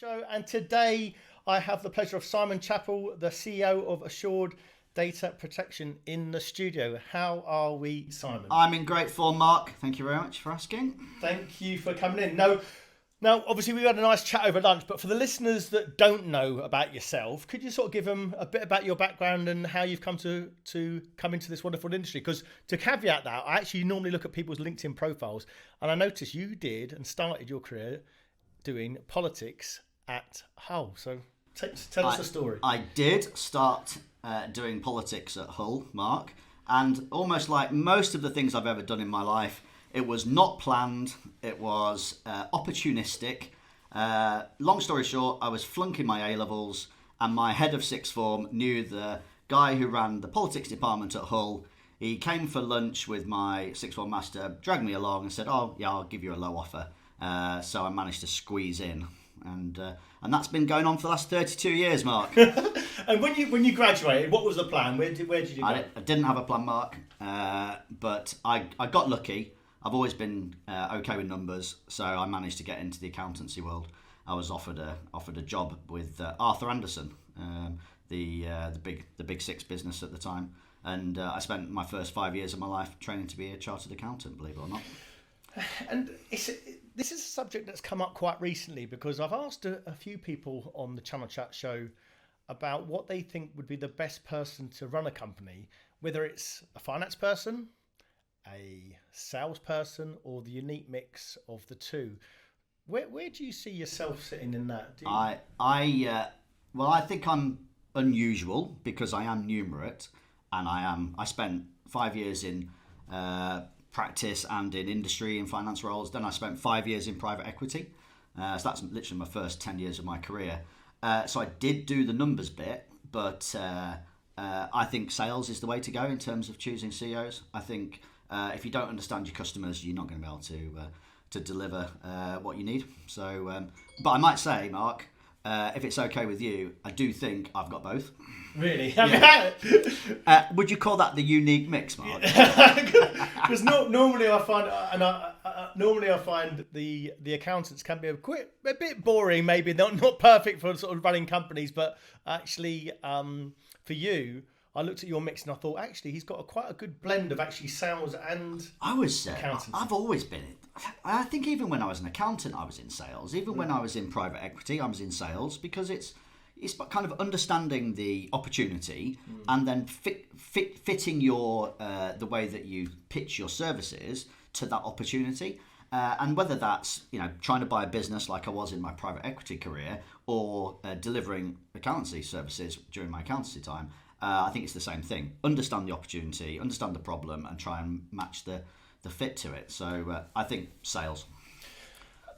Show, and today I have the pleasure of Simon Chappell, the CEO of Assured Data Protection, in the studio. How are we, Simon? I'm in great form, Mark. Thank you very much for asking. Thank you for coming in. Now, obviously, we had a nice chat over lunch, but for the listeners that don't know about yourself, could you sort of give them a bit about your background and how you've come to come into this wonderful industry? Because to caveat that, I actually normally look at people's LinkedIn profiles, and I noticed you did and started your career doing politics at Hull. So tell us the story. I did start doing politics at Hull, Mark, and almost like most of the things I've ever done in my life, it was not planned, it was opportunistic. Long story short, I was flunking my A-levels, and my head of sixth form knew the guy who ran the politics department at Hull. He came for lunch with my sixth form master, dragged me along and said, "Oh yeah, I'll give you a low offer." So I managed to squeeze in, and that's been going on for the last 32 years, Mark. And when you graduated, what was the plan? Where did you go? I didn't have a plan, Mark, but I got lucky. I've always been okay with numbers, so I managed to get into the accountancy world. I was offered a job with Arthur Andersen, the big six business at the time, and I spent my first 5 years of my life training to be a chartered accountant, believe it or not. And this is a subject that's come up quite recently, because I've asked a few people on the Channel Chat show about what they think would be the best person to run a company, whether it's a finance person, a salesperson, or the unique mix of the two. Where do you see yourself sitting in that? I think I'm unusual because I am numerate, and I spent 5 years in practice and in industry and finance roles. Then I spent 5 years in private equity. So that's literally my first 10 years of my career. So I did do the numbers bit, but I think sales is the way to go in terms of choosing CEOs. I think if you don't understand your customers, you're not going to be able to deliver what you need. So, but I might say, Mark, if it's okay with you, I do think I've got both. Really? Yeah. Would you call that the unique mix, Mark? Because normally I find the accountants can be a bit boring, maybe not perfect for sort of running companies, but actually for you, I looked at your mix and I thought, actually, he's got quite a good blend of actually sales and accountancy. I've always been. I think even when I was an accountant, I was in sales. Even when I was in private equity, I was in sales, because it's kind of understanding the opportunity and then fitting your the way that you pitch your services to that opportunity. And whether that's trying to buy a business like I was in my private equity career, or delivering accountancy services during my accountancy time. I think it's the same thing. Understand the opportunity, understand the problem, and try and match the fit to it. So I think sales.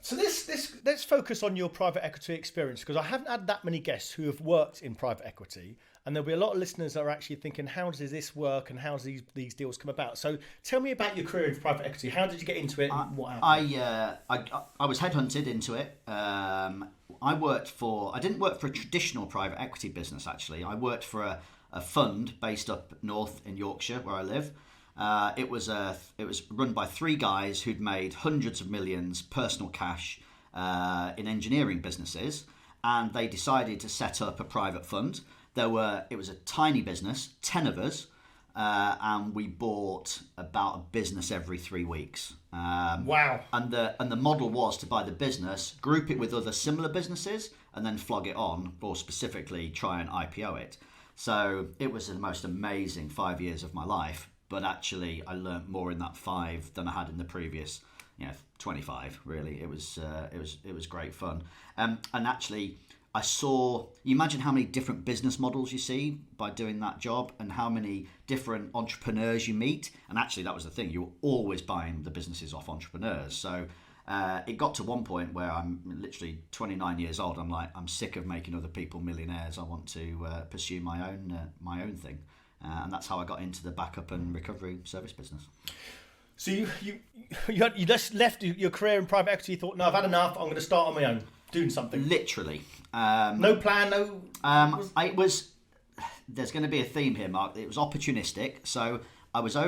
So let's focus on your private equity experience, because I haven't had that many guests who have worked in private equity, and there'll be a lot of listeners that are actually thinking, how does this work and how does these deals come about? So tell me about your career in private equity. How did you get into it? And what happened? I was headhunted into it. I didn't work for a traditional private equity business, actually. I worked for a fund based up north in Yorkshire, where I live. It was run by three guys who'd made hundreds of millions personal cash in engineering businesses, and they decided to set up a private fund. It was a tiny business, 10 of us, and we bought about a business every 3 weeks. Wow! And the model was to buy the business, group it with other similar businesses, and then flog it on, or specifically try and IPO it. So it was the most amazing 5 years of my life, but actually I learnt more in that 5 than I had in the previous 25. Really, it was great fun. And actually, I saw. You imagine how many different business models you see by doing that job, and how many different entrepreneurs you meet. And actually, that was the thing. You were always buying the businesses off entrepreneurs. So it got to one point where I'm literally 29 years old. I'm like, I'm sick of making other people millionaires. I want to pursue my own thing, and that's how I got into the backup and recovery service business. So you just left your career in private equity. You thought, no, I've had enough. I'm going to start on my own, doing something. Literally, no plan, no. There's going to be a theme here, Mark. It was opportunistic. So I was I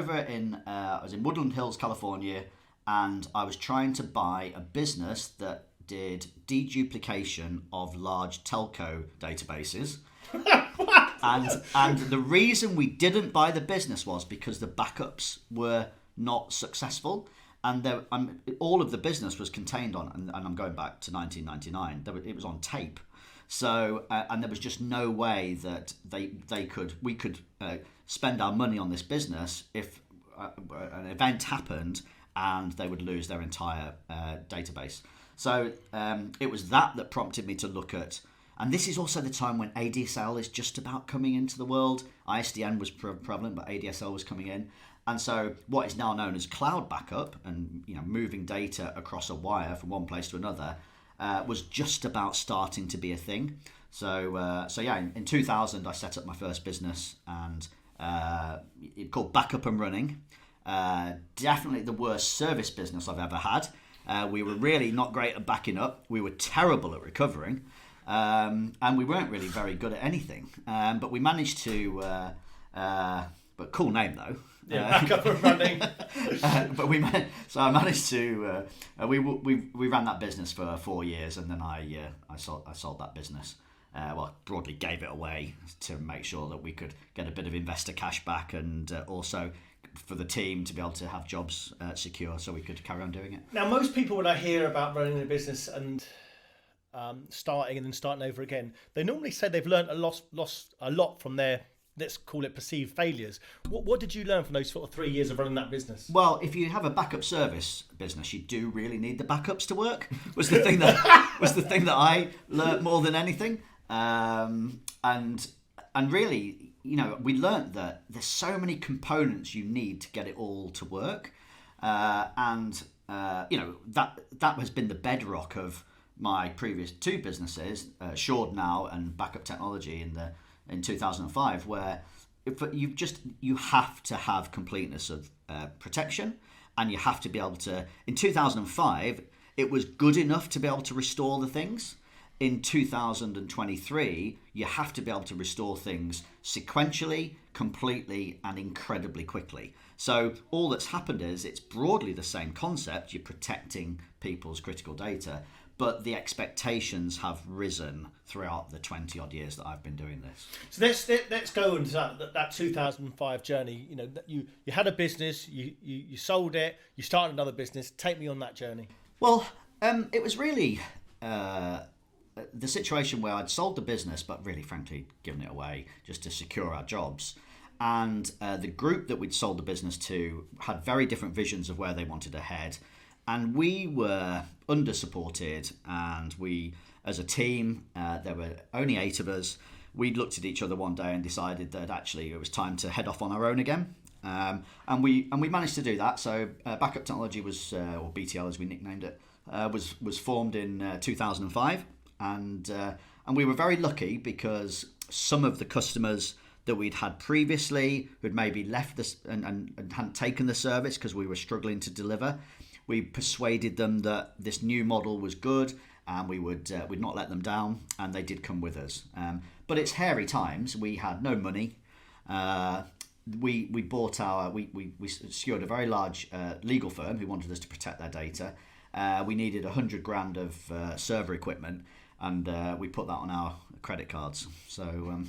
was in Woodland Hills, California, and I was trying to buy a business that did deduplication of large telco databases. And the reason we didn't buy the business was because the backups were not successful. And all of the business was contained on, and I'm going back to 1999, it was on tape. So, and there was just no way that we could spend our money on this business if an event happened and they would lose their entire database. So it was that prompted me to look at, and this is also the time when ADSL is just about coming into the world. ISDN was prevalent, but ADSL was coming in. And so what is now known as cloud backup and moving data across a wire from one place to another was just about starting to be a thing. So in 2000 I set up my first business, and it called Backup and Running. Definitely the worst service business I've ever had. We were really not great at backing up. We were terrible at recovering, and we weren't really very good at anything. But we managed to. But cool name though. Yeah, Backup and Running. I managed to. We ran that business for 4 years, and then I sold that business. Broadly gave it away to make sure that we could get a bit of investor cash back, and also for the team to be able to have jobs secure, so we could carry on doing it. Now, most people, when I hear about running a business and starting and then starting over again, they normally say they've learned lost a lot from their, let's call it, perceived failures. What did you learn from those sort of 3 years of running that business? Well, if you have a backup service business, you do really need the backups to work. Was the thing that I learned more than anything. And really, we learnt that there's so many components you need to get it all to work, that has been the bedrock of my previous two businesses, Shord now and Backup Technology in 2005, where you have to have completeness of protection, and you have to be able to. In 2005, it was good enough to be able to restore the things. In 2023, you have to be able to restore things sequentially, completely, and incredibly quickly. So all that's happened is it's broadly the same concept. You're protecting people's critical data, but the expectations have risen throughout the 20 odd years that I've been doing this. So let's go into that 2005 journey. You had a business, you sold it, you started another business. Take me on that journey. Well, it was really the situation where I'd sold the business, but really, frankly, given it away just to secure our jobs. And the group that we'd sold the business to had very different visions of where they wanted to head. And we were under-supported, and we, as a team, there were only 8 of us. We looked at each other one day and decided that actually it was time to head off on our own again. And we managed to do that. So Backup Technology was, or BTL as we nicknamed it, was formed in 2005. And we were very lucky because some of the customers that we'd had previously who'd maybe left this and hadn't taken the service because we were struggling to deliver, we persuaded them that this new model was good and we'd not let them down, and they did come with us. But it's hairy times. We had no money. We secured a very large legal firm who wanted us to protect their data. We needed 100 grand of server equipment, and we put that on our credit cards. So,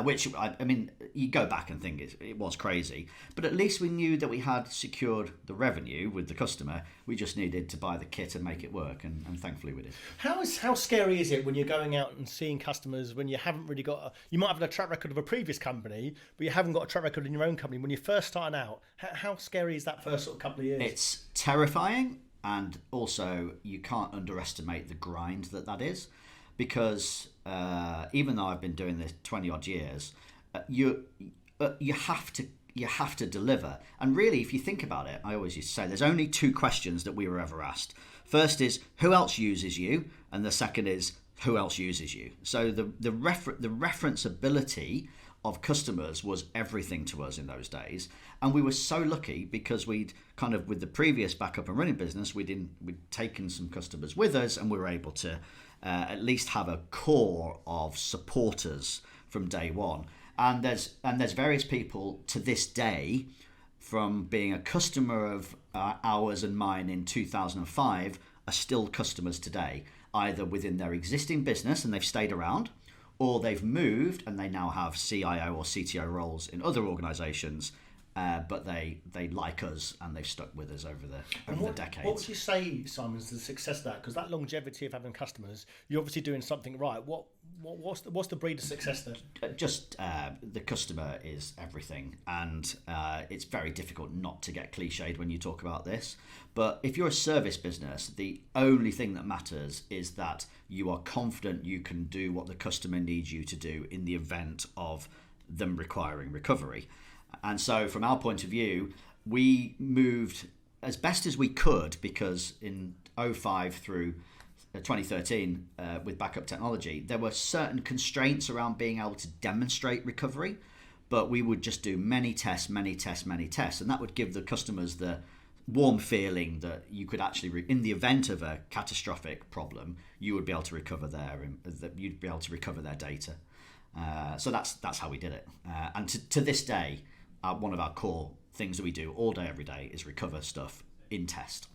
which I mean, you go back and think it was crazy, but at least we knew that we had secured the revenue with the customer. We just needed to buy the kit and make it work, and thankfully we did. How scary is it when you're going out and seeing customers when you haven't really got you might have a track record of a previous company, but you haven't got a track record in your own company when you're first starting out? How scary is that first sort of couple of years? It's terrifying. And also, you can't underestimate the grind that is, because even though I've been doing this 20 odd years, you have to deliver. And really, if you think about it, I always used to say there's only 2 questions that we were ever asked. First is who else uses you, and the second is who else uses you. So the referenceability of customers was everything to us in those days, and we were so lucky because we'd kind of, with the previous Backup and Running business, we'd taken some customers with us, and we were able to at least have a core of supporters from day one. And there's various people to this day, from being a customer of ours and mine in 2005 are still customers today, either within their existing business and they've stayed around, or they've moved and they now have CIO or CTO roles in other organisations, but they like us and they've stuck with us over the decades. What would you say, Simon, is the success of that? Because that longevity of having customers, you're obviously doing something right. What's the breed of success there? Just the customer is everything, and it's very difficult not to get cliched when you talk about this. But if you're a service business, the only thing that matters is that you are confident you can do what the customer needs you to do in the event of them requiring recovery. And so from our point of view, we moved as best as we could, because in 2005 through 2013 with backup technology, there were certain constraints around being able to demonstrate recovery, but we would just do many tests, and that would give the customers the warm feeling that you could actually, in the event of a catastrophic problem, you would be able to recover you'd be able to recover their data. So that's how we did it. And to this day, one of our core things that we do all day, every day is recover stuff in test.